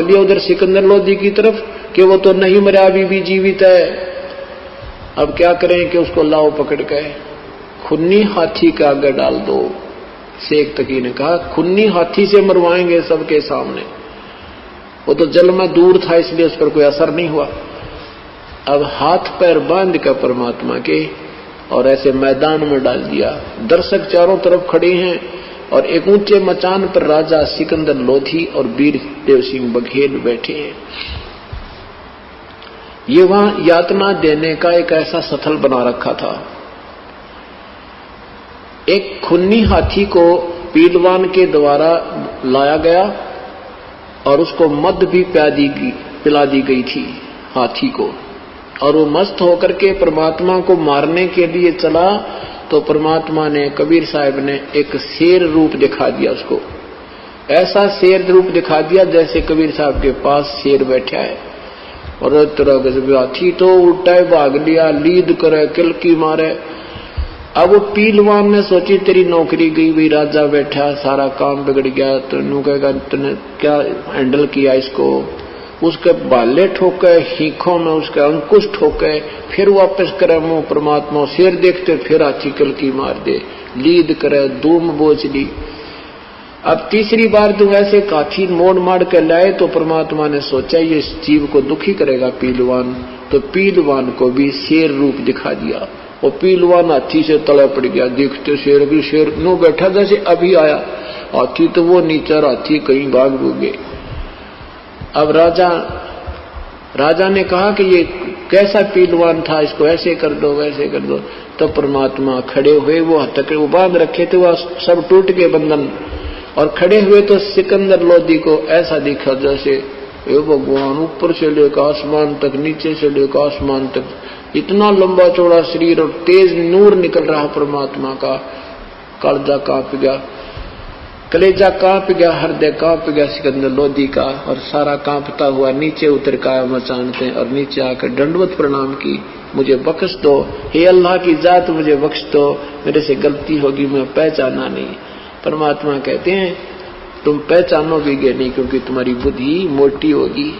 लिया उधर सिकंदर लोधी की तरफ कि वो तो नहीं मरा, अभी भी जीवित है। अब क्या करें कि उसको लाओ पकड़ के खुन्नी हाथी के आगे डाल दो। शेख तकी ने कहा खुन्नी हाथी से मरवाएंगे सबके सामने। वो तो जल में दूर था इसलिए उस पर कोई असर नहीं हुआ। अब हाथ पैर बांध कर परमात्मा के और ऐसे मैदान में डाल दिया। दर्शक चारों तरफ खड़े हैं और एक ऊंचे मचान पर राजा सिकंदर लोधी और वीर देव सिंह बघेल बैठे हैं। ये वहां यातना देने का एक ऐसा स्थल बना रखा था। एक खुन्नी हाथी को पीलवान के द्वारा लाया गया और उसको मद भी पिला दी गई थी। हाथी को, और वो मस्त होकर के परमात्मा को मारने के लिए चला तो परमात्मा ने, कबीर साहब ने एक शेर रूप दिखा दिया उसको। ऐसा शेर रूप दिखा दिया जैसे कबीर साहब के पास शेर बैठा है, और तरह गजब हाथी तो उल्टा भाग लिया, लीद करे, किलकी मारे। अब वो पीलवान ने सोची तेरी नौकरी गई, भाई राजा बैठा, सारा काम बिगड़ गया, तेनू कहेगा तूने क्या हैंडल किया इसको। उसके बाले ठोके, हीखों में उसके अंकुश ठोके, फिर वापस करे मुंह परमात्मा, शेर देखते फिर हाथी किलकी मार दे, लीद करे, धूम बोझ ली। अब तीसरी बार जो ऐसे काठी मोड़ मार के लाए तो परमात्मा ने सोचा ये जीव को दुखी करेगा पीलवान, तो पीलवान को भी शेर रूप दिखा दिया। वो पीलवान हाथी से तले पड़ गया, देखते शेर भी शेर नो बैठा जैसे अभी आया, हाथी तो वो नीचा, हाथी कहीं भाग गए। अब राजा ने कहा कि ये कैसा पीलवान था, इसको ऐसे कर दो वैसे कर दो। तो परमात्मा खड़े हुए, वो हथकड़े वो बांध रखे थे, वह सब टूट गए बंधन, और खड़े हुए तो सिकंदर लोधी को ऐसा दिखा जैसे हे भगवान, ऊपर से लेकर आसमान तक, नीचे से लेकर आसमान तक, इतना लंबा चौड़ा शरीर और तेज नूर निकल रहा परमात्मा का। कलेजा कांप गया, कलेजा कांप गया, हृदय कांप गया सिकंदर लोधी का, और सारा कांपता हुआ नीचे उतर का मचानते, और नीचे आकर दंडवत प्रणाम की, मुझे बख्श दो, हे अल्लाह की जात मुझे बख्श दो, मेरे से गलती होगी, मैं पहचाना नहीं। परमात्मा कहते हैं तुम पहचानोगे नहीं, क्योंकि तुम्हारी बुद्धि मोटी होगी।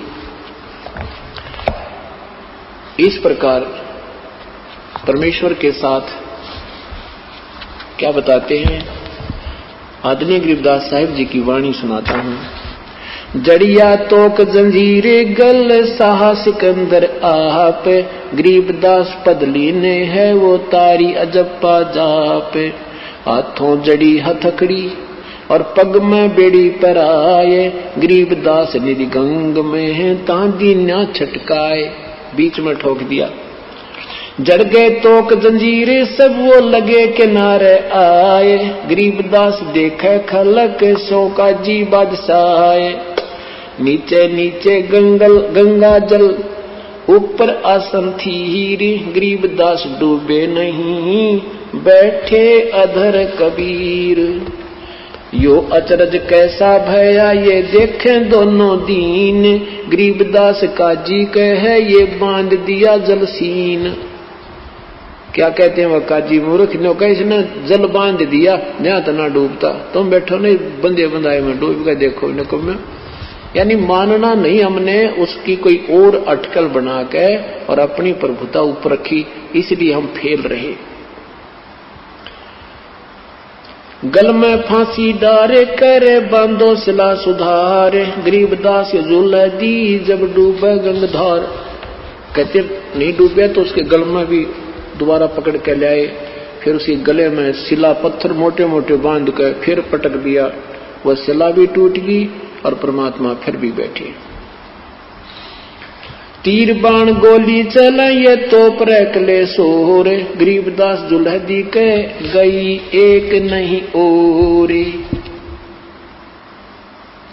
इस प्रकार परमेश्वर के साथ क्या बताते हैं, आदरणीय गरीबदास साहिब जी की वाणी सुनाता हूं। जड़िया तोक जंजीरे गल, साहा सिकंदर आप, गरीबदास पदली ने है वो तारी अजप्पा जाप। हाथों जड़ी हथकड़ी और पग में बेड़ी पर आए, गरीबदास निर्गंग में है तांदी न छटकाए। बीच में ठोक दिया, जड़ गए तोक जंजीरे सब वो लगे किनारे आए, गरीबदास देखे खलक सो का जी बादशाह। नीचे नीचे गंगा जल ऊपर आसन थी, गरीबदास डूबे नहीं बैठे अधर कबीर। यो अचरज कैसा भया ये देखें दोनों दीन, गरीबदास काजी कहे ये बांध दिया जलसीन। क्या कहते हैं वह काजी मूर्ख ने कहा इसने जल बांध दिया, जहां तो ना डूबता, तुम बैठो नहीं बंदे बंदाए में डूब गए, देखो इनको में। यानी मानना नहीं हमने, उसकी कोई और अटकल बना के और अपनी प्रभुता ऊपर रखी, इसलिए हम फेल रहे। गल में फांसी डारे करे बांधो सिला सुधारे, गरीबदास झूला दी जब डूबे गंगधार। कहते नहीं डूबे तो उसके गल में भी दोबारा पकड़ के लाए, फिर उसके गले में सिला पत्थर मोटे मोटे बांध कर फिर पटक दिया, वह सिला भी टूट गई और परमात्मा फिर भी बैठे। तीर बाण गोली चला ये तोप रखले सोरे, गरीबदास जुल्हदी के गई एक नहीं ओरे।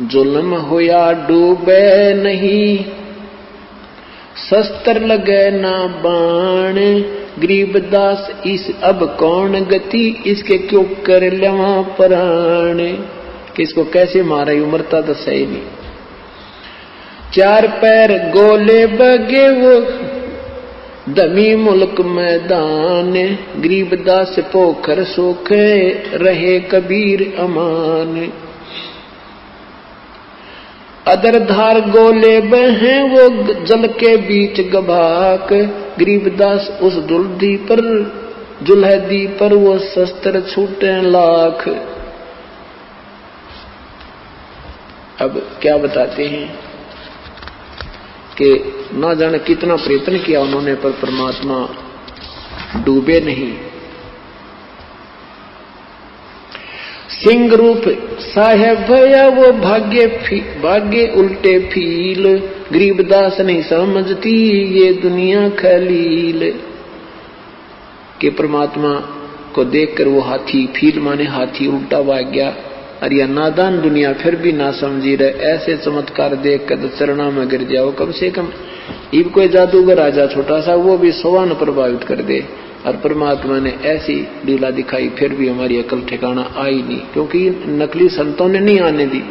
जुल्म होया डूबे नहीं, शस्त्र लगे ना बाण, गरीबदास इस अब कौन गति, इसके क्यों कर लेवा प्राण। किसको कैसे मारा, उमरता तो सही नहीं। चार पैर गोले बगे वो दमी मुल्क मैदान, गरीबदास पोखर सोखे रहे कबीर अमान। अदरधार गोले बहे वो जल के बीच गभाक, गरीबदास उस जुल्हदी पर वो शस्त्र छूटे लाख। अब क्या बताते हैं कि ना जाने कितना प्रयत्न किया उन्होंने, पर परमात्मा डूबे नहीं। सिंह रूप साहेब भया वो भाग्य उल्टे फील, गरीबदास नहीं समझती ये दुनिया खलील। के परमात्मा को देखकर वो हाथी, फील माने हाथी, उल्टा भाग गया, और यह नादान दुनिया फिर भी ना समझी रहे, ऐसे चमत्कार देख कर चरणों में गिर जाओ। कम से कम इब कोई जादूगर आजा छोटा सा, वो भी सवान प्रभावित कर दे। और परमात्मा ने ऐसी लीला दिखाई, फिर भी हमारी अकल ठिकाना आई नहीं, क्योंकि नकली संतों ने नहीं आने दी।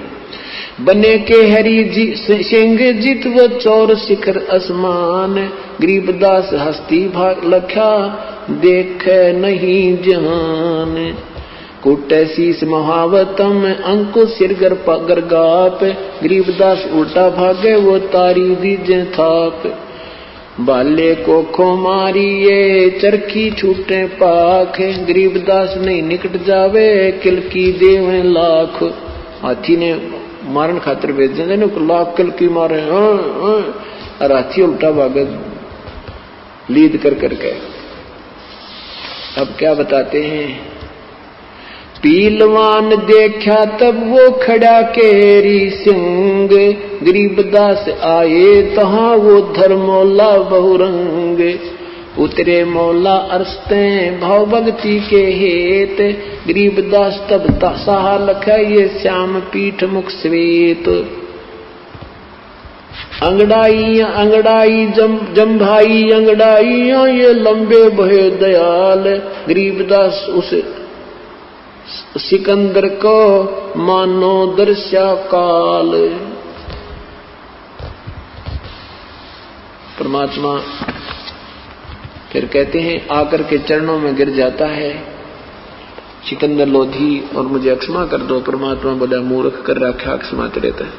बने के हरि जी सिंह जित वो चौर शिखर असमान, गरीबदास हस्ती भाग लख्या देख नहीं जहान। कुटे शीस महावतम अंकुश सिरगर पगर गाप, गरीबदास उल्टा भागे वो तारी दीजे थाप। बाले को खो मारिए चरखी छूटे पाख, गरीबदास नहीं निकट जावे किल की देवे लाख। हाथी ने मारन खातिर भेज देते ना, लाख किल की मारे, और हाथी उल्टा भागे लीद कर करके। अब क्या बताते हैं, पीलवान देखा तब वो खड़ा केरी सिंह, गरीबदास आए तहाँ वो धर्मौला बहुरंग। उतरे मौला अरसते भाव भक्ति के हेत, गरीबदास तब सहा लखा ये श्याम पीठ मुख श्वेत। अंगड़ाई अंगड़ाई जम्भाई अंगड़ाई ये लंबे भय दयाल, गरीबदास उस सिकंदर को मानो दर्शा काल। परमात्मा फिर कहते हैं, आकर के चरणों में गिर जाता है सिकंदर लोधी, और मुझे क्षमा कर दो। परमात्मा बोला, मूर्ख कर रखा क्षमा रहता है,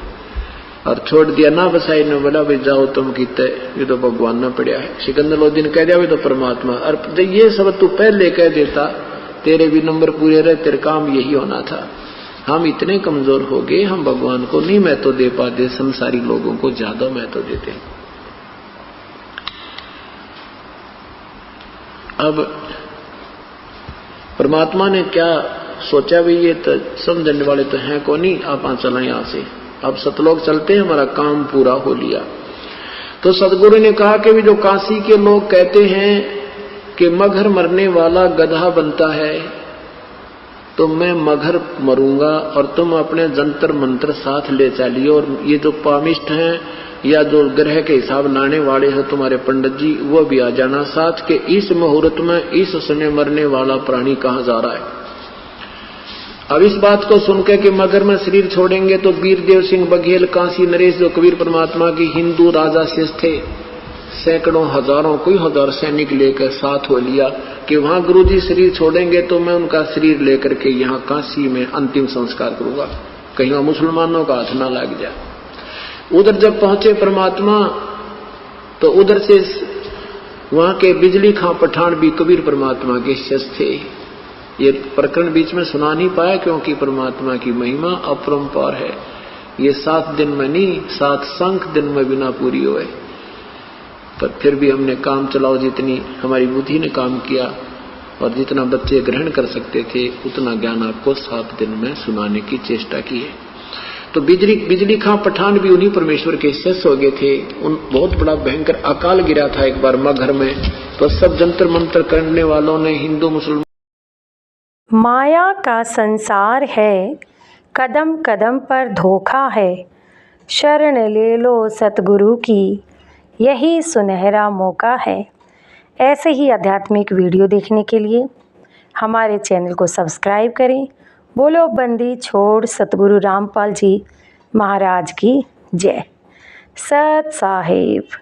और छोड़ दिया ना बसाई ने बोला भाई जाओ तुम कीते, ये तो भगवान ना पड़ा है। सिकंदर लोधी ने कह दिया भाई तो परमात्मा, और ये सब तू पहले कह देता तेरे भी नंबर पूरे रहे, तेरे काम यही होना था। हम इतने कमजोर हो गए, हम भगवान को नहीं महत्व दे पाते, संसारी लोगों को ज्यादा महत्व देते। अब परमात्मा ने क्या सोचा, भी ये तो समझने वाले तो हैं को नहीं, आप चला यहां से, अब सतलोक चलते हैं, हमारा काम पूरा हो लिया। तो सदगुरु ने कहा कि भी जो काशी के लोग कहते हैं कि मगर मरने वाला गधा बनता है, तो मैं मगर मरूंगा और तुम अपने जंतर मंत्र साथ ले चलिए, और ये जो पामिष्ठ हैं या जो ग्रह के हिसाब लाने वाले हैं तुम्हारे पंडित जी, वो भी आ जाना साथ के। इस मुहूर्त में इस समय मरने वाला प्राणी कहाँ जा रहा है। अब इस बात को सुनकर कि मगर में शरीर छोड़ेंगे, तो वीरदेव सिंह बघेल, काशी नरेश जो कबीर परमात्मा की हिंदू राजा शेष थे, सैकड़ों हजारों कोई हजार सैनिक लेकर साथ हो लिया कि वहां गुरुजी शरीर छोड़ेंगे तो मैं उनका शरीर लेकर के यहाँ काशी में अंतिम संस्कार करूंगा, कहीं वहां मुसलमानों का हाथ ना लग जाए। उधर जब पहुंचे परमात्मा, तो उधर से वहां के बिजली खां पठान भी कबीर परमात्मा के शिष्य थे। ये प्रकरण बीच में सुना नहीं पाया, क्योंकि परमात्मा की महिमा अपरंपार है। ये 7 दिन में नहीं, 7 शंख दिन में बिना पूरी हुए, पर फिर भी हमने काम चलाओ, जितनी हमारी बुद्धि ने काम किया और जितना बच्चे ग्रहण कर सकते थे उतना ज्ञान आपको 7 दिन में सुनाने की चेष्टा की है। तो बिजली खां पठान भी उन्हीं परमेश्वर के शिष्य हो गए थे। उन बहुत बड़ा भयंकर अकाल गिरा था एक बार मगहर में, तो सब जंतर मंत्र करने वालों ने, हिंदू मुसलमान, माया का संसार है, कदम कदम पर धोखा है, शरण ले लो सतगुरु की, यही सुनहरा मौका है। ऐसे ही आध्यात्मिक वीडियो देखने के लिए हमारे चैनल को सब्सक्राइब करें। बोलो बंदी छोड़ सतगुरु रामपाल जी महाराज की जय। सत साहिब।